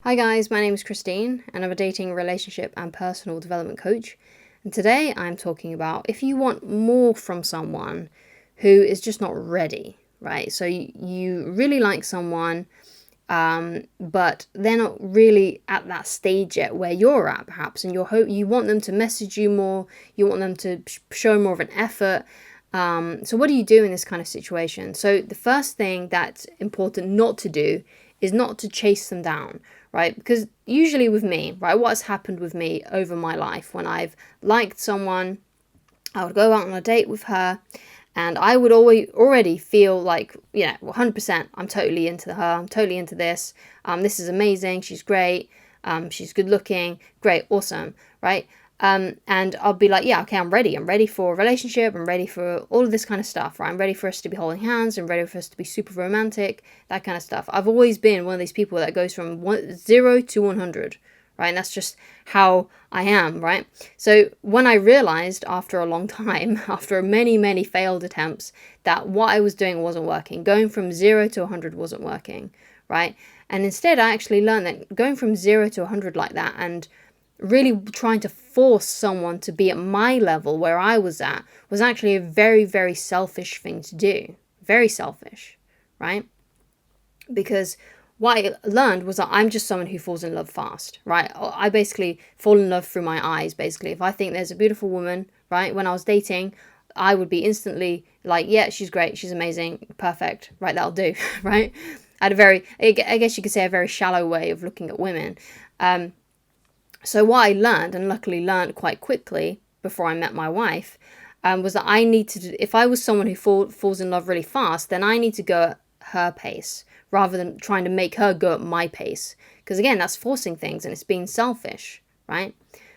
Hi guys, my name is Christine and I'm a dating, relationship and personal development coach. And today I'm talking about if you want more from someone who is just not ready, right? So you really like someone, but they're not really at that stage yet where you're at perhaps, and you want them to message you more, you want them to show more of an effort. So what do you do in this kind of situation? So the first thing that's important not to do is not to chase them down, right? Because usually with me, right, what has happened with me over my life, when I've liked someone, I would go out on a date with her and I would already feel like, 100%, I'm totally into her, I'm totally into this, this is amazing, she's great, she's good looking, great, awesome, right? And I'll be like, yeah, okay, I'm ready for a relationship, I'm ready for all of this kind of stuff, right? I'm ready for us to be holding hands, I'm ready for us to be super romantic, that kind of stuff. I've always been one of these people that goes from 0 to 100, right? And that's just how I am, right? So when I realized after a long time, after many failed attempts, that what I was doing wasn't working, going from 0 to 100 wasn't working, right? And instead I actually learned that going from 0 to 100 like that and really trying to force someone to be at my level where I was at was actually a very selfish thing to do. Very selfish, right? Because what I learned was that I'm just someone who falls in love fast, right? I basically fall in love through my eyes, basically. If I think there's a beautiful woman, right, when I was dating, I would be instantly like, yeah, she's great, she's amazing, perfect, right, that'll do, right? I had I guess you could say, a very shallow way of looking at women. So what I learned, and luckily learned quite quickly before I met my wife, was that I need to, if I was someone who falls in love really fast, then I need to go at her pace rather than trying to make her go at my pace. Because again, that's forcing things and it's being selfish, right?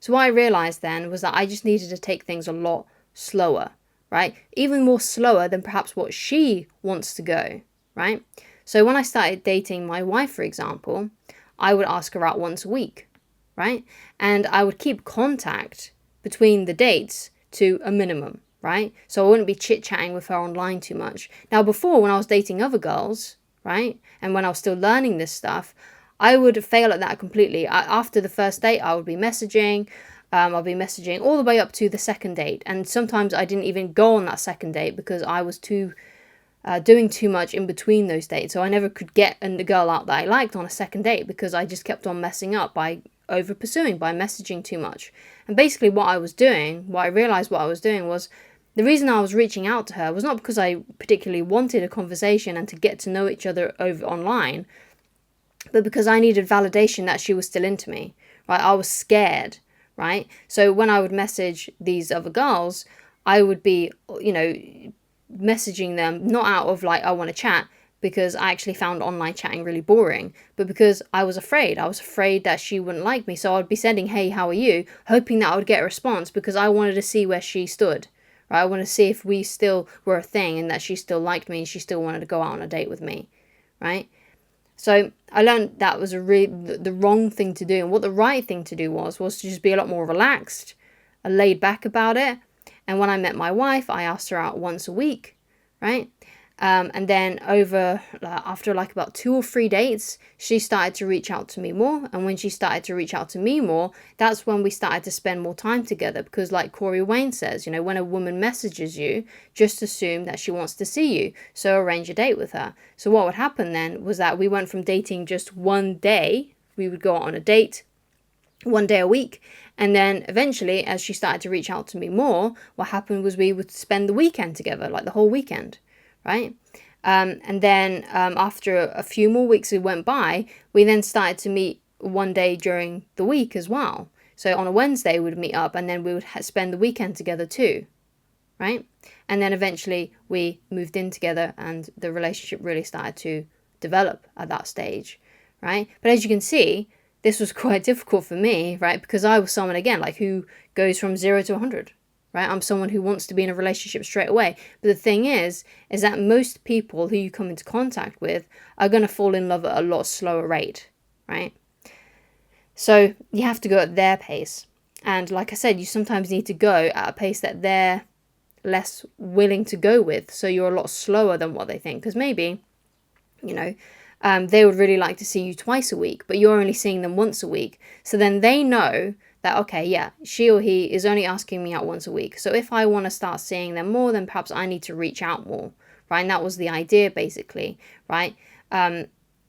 So what I realized then was that I just needed to take things a lot slower, right? Even more slower than perhaps what she wants to go, right? So when I started dating my wife, for example, I would ask her out once a week, right? And I would keep contact between the dates to a minimum, right? So I wouldn't be chit-chatting with her online too much. Now, before, when I was dating other girls, right, and when I was still learning this stuff, I would fail at that completely. After the first date, I would be messaging. I'll be messaging all the way up to the second date. And sometimes I didn't even go on that second date because I was doing too much in between those dates. So I never could get the girl out that I liked on a second date because I just kept on messing up by over pursuing, by messaging too much. And basically what I realized what I was doing was, the reason I was reaching out to her was not because I particularly wanted a conversation and to get to know each other over online, but because I needed validation that she was still into me, right? I was scared, right? So when I would message these other girls, I would be, messaging them not out of like, I want to chat, because I actually found online chatting really boring, but because I was afraid. I was afraid that she wouldn't like me. So I'd be sending, hey, how are you? Hoping that I would get a response because I wanted to see where she stood, right? I wanted to see if we still were a thing and that she still liked me and she still wanted to go out on a date with me, right? So I learned that was the wrong thing to do. And what the right thing to do was to just be a lot more relaxed, laid back about it. And when I met my wife, I asked her out once a week, right? And then after like about 2 or 3 dates, she started to reach out to me more. And when she started to reach out to me more, that's when we started to spend more time together. Because like Corey Wayne says, when a woman messages you, just assume that she wants to see you. So arrange a date with her. So what would happen then was that we went from dating just one day. We would go on a date 1 day a week. And then eventually, as she started to reach out to me more, what happened was we would spend the weekend together, like the whole weekend. Right? And then after a few more weeks we went by, we then started to meet one day during the week as well. So on a Wednesday we would meet up and then we would spend the weekend together too, right? And then eventually we moved in together and the relationship really started to develop at that stage, right? But as you can see, this was quite difficult for me, right? Because I was someone, again, like who goes from 0 to 100. Right? I'm someone who wants to be in a relationship straight away. But the thing is that most people who you come into contact with are going to fall in love at a lot slower rate, right? So you have to go at their pace. And like I said, you sometimes need to go at a pace that they're less willing to go with. So you're a lot slower than what they think. Because maybe, they would really like to see you twice a week, but you're only seeing them once a week. So then they know that, okay, yeah, she or he is only asking me out once a week. So if I want to start seeing them more, then perhaps I need to reach out more, right? And that was the idea, basically, right?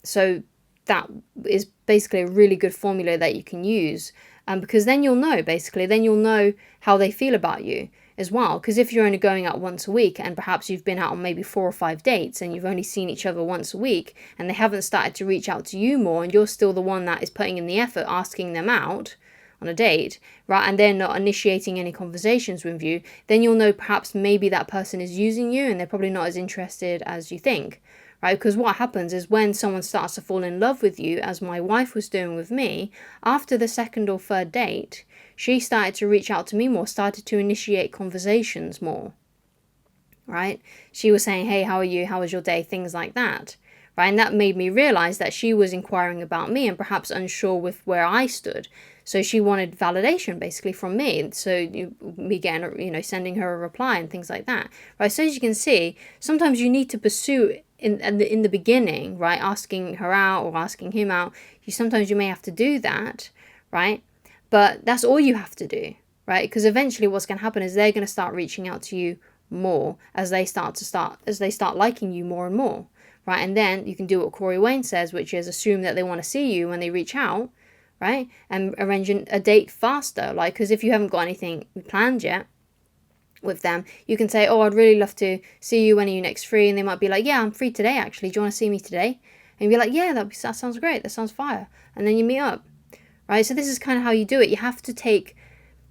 So that is basically a really good formula that you can use, because then you'll know, basically, then you'll know how they feel about you as well. Because if you're only going out once a week and perhaps you've been out on maybe 4 or 5 dates and you've only seen each other once a week and they haven't started to reach out to you more, and you're still the one that is putting in the effort asking them out on a date, right, and they're not initiating any conversations with you, then you'll know perhaps maybe that person is using you and they're probably not as interested as you think, right? Because what happens is when someone starts to fall in love with you, as my wife was doing with me, after the second or third date, she started to reach out to me more, started to initiate conversations more, right? She was saying, hey, how are you? How was your day? Things like that, right? And that made me realize that she was inquiring about me and perhaps unsure with where I stood. So she wanted validation basically from me. So me getting, sending her a reply and things like that, right? So as you can see, sometimes you need to pursue in the beginning, right? Asking her out or asking him out. Sometimes you may have to do that, right? But that's all you have to do, right? Because eventually what's going to happen is they're going to start reaching out to you more as they start liking you more and more, right? And then you can do what Corey Wayne says, which is assume that they want to see you when they reach out, right? And arrange a date faster, like, because if you haven't got anything planned yet with them, you can say, oh, I'd really love to see you, when are you next free? And they might be like, yeah, I'm free today actually, do you want to see me today? And you'd be like, yeah, that sounds great, that sounds fire. And then you meet up, right? So this is kind of how you do it. You have to take,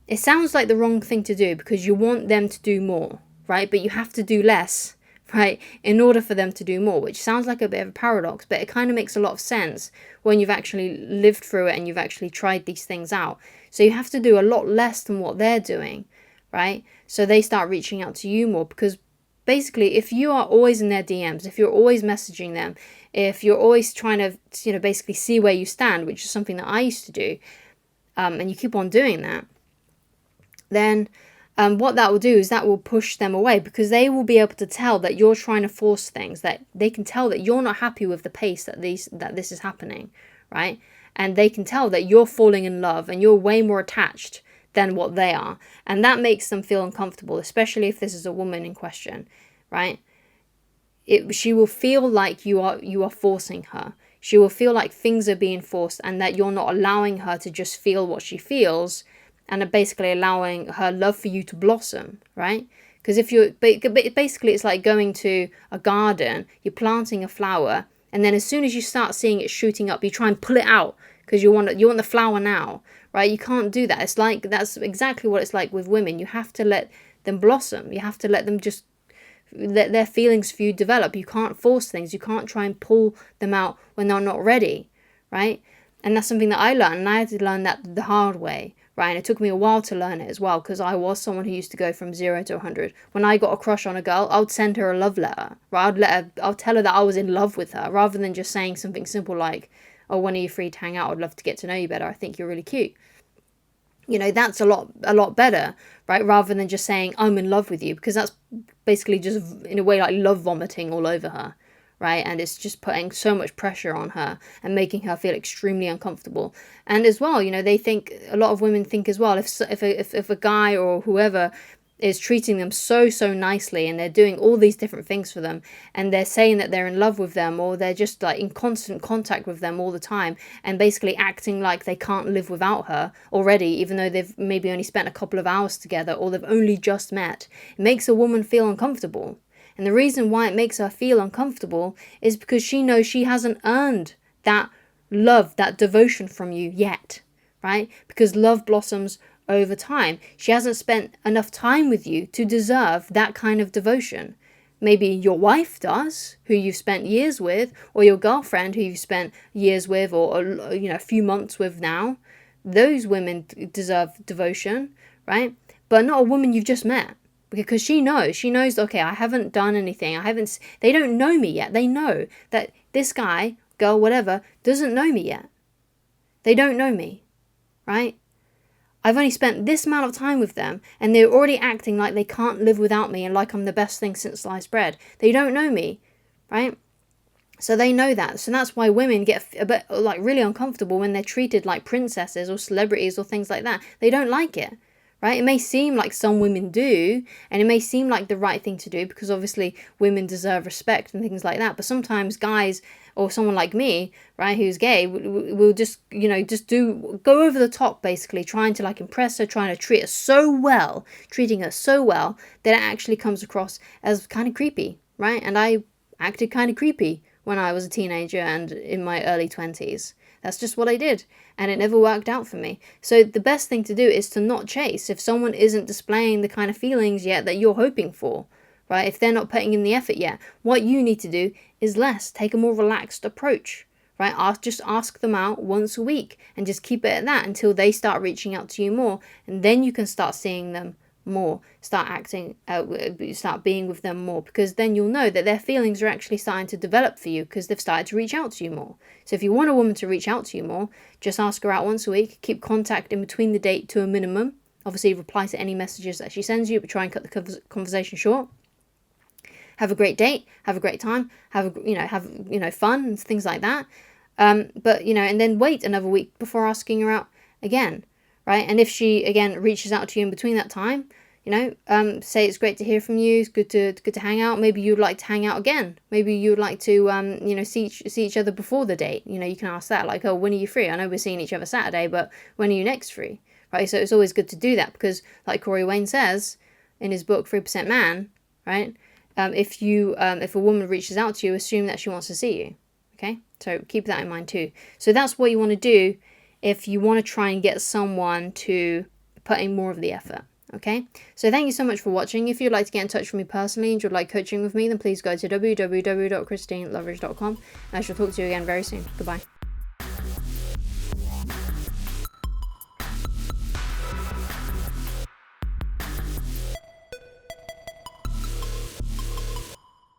it sounds like the wrong thing to do because you want them to do more, right? But you have to do less, right, in order for them to do more, which sounds like a bit of a paradox, but it kind of makes a lot of sense when you've actually lived through it and you've actually tried these things out. So you have to do a lot less than what they're doing, right? So they start reaching out to you more, because basically if you are always in their DMs, if you're always messaging them, if you're always trying to, basically see where you stand, which is something that I used to do, and you keep on doing that, then what that will do is that will push them away, because they will be able to tell that you're trying to force things, that they can tell that you're not happy with the pace that this is happening, right? And they can tell that you're falling in love and you're way more attached than what they are. And that makes them feel uncomfortable, especially if this is a woman in question, right? She will feel like you are forcing her. She will feel like things are being forced and that you're not allowing her to just feel what she feels, and are basically allowing her love for you to blossom, right? Because basically it's like going to a garden, you're planting a flower, and then as soon as you start seeing it shooting up, you try and pull it out because you want the flower now, right? You can't do that. It's like, that's exactly what it's like with women. You have to let them blossom. You have to let them just let their feelings for you develop. You can't force things. You can't try and pull them out when they're not ready, right? And that's something that I learned, and I had to learn that the hard way, right? And it took me a while to learn it as well, because I was someone who used to go from 0 to 100. When I got a crush on a girl, I would send her a love letter, right? I'll tell her that I was in love with her, rather than just saying something simple like, oh, when are you free to hang out? I'd love to get to know you better. I think you're really cute. That's a lot better, right? Rather than just saying, I'm in love with you, because that's basically just, in a way, like love vomiting all over her, right? And it's just putting so much pressure on her and making her feel extremely uncomfortable. And as well, they think, a lot of women think as well, if a guy or whoever is treating them so nicely, and they're doing all these different things for them, and they're saying that they're in love with them, or they're just like in constant contact with them all the time, and basically acting like they can't live without her already, even though they've maybe only spent a couple of hours together, or they've only just met, it makes a woman feel uncomfortable. And the reason why it makes her feel uncomfortable is because she knows she hasn't earned that love, that devotion from you yet, right? Because love blossoms over time. She hasn't spent enough time with you to deserve that kind of devotion. Maybe your wife does, who you've spent years with, or your girlfriend who you've spent years with, or a few months with now. Those women deserve devotion, right? But not a woman you've just met. Because she knows, okay, I haven't done anything. They don't know me yet. They know that this guy, girl, whatever, doesn't know me yet. They don't know me, right? I've only spent this amount of time with them, and they're already acting like they can't live without me and like I'm the best thing since sliced bread. They don't know me, right? So they know that. So that's why women get a bit like really uncomfortable when they're treated like princesses or celebrities or things like that. They don't like it, right? It may seem like some women do, and it may seem like the right thing to do because obviously women deserve respect and things like that. But sometimes guys or someone like me, right, who's gay, will just, just go over the top, basically trying to like impress her, trying to treat her so well, treating her so well that it actually comes across as kind of creepy, right? And I acted kind of creepy when I was a teenager and in my early 20s. That's just what I did, and it never worked out for me. So the best thing to do is to not chase. If someone isn't displaying the kind of feelings yet that you're hoping for, right? If they're not putting in the effort yet, what you need to do is less. Take a more relaxed approach, right? Just ask them out once a week and just keep it at that until they start reaching out to you more, and then you can start seeing them more, start being with them more, because then you'll know that their feelings are actually starting to develop for you because they've started to reach out to you more. So if you want a woman to reach out to you more, just ask her out once a week, keep contact in between the date to a minimum. Obviously reply to any messages that she sends you, but try and cut the conversation short. Have a great date, have a great time, have fun and things like that. But and then wait another week before asking her out again, right? And if she again reaches out to you in between that time, say it's great to hear from you. It's good to hang out. Maybe you'd like to hang out again. Maybe you'd like to see each other before the date. You can ask that, like, oh, when are you free? I know we're seeing each other Saturday, but when are you next free? Right? So it's always good to do that because, like Corey Wayne says in his book 3% Man, right? If a woman reaches out to you, assume that she wants to see you. Okay, so keep that in mind too. So that's what you want to do if you want to try and get someone to put in more of the effort. Okay, so thank you so much for watching. If you'd like to get in touch with me personally and you'd like coaching with me, then please go to www.christineloveridge.com. I shall talk to you again very soon. Goodbye.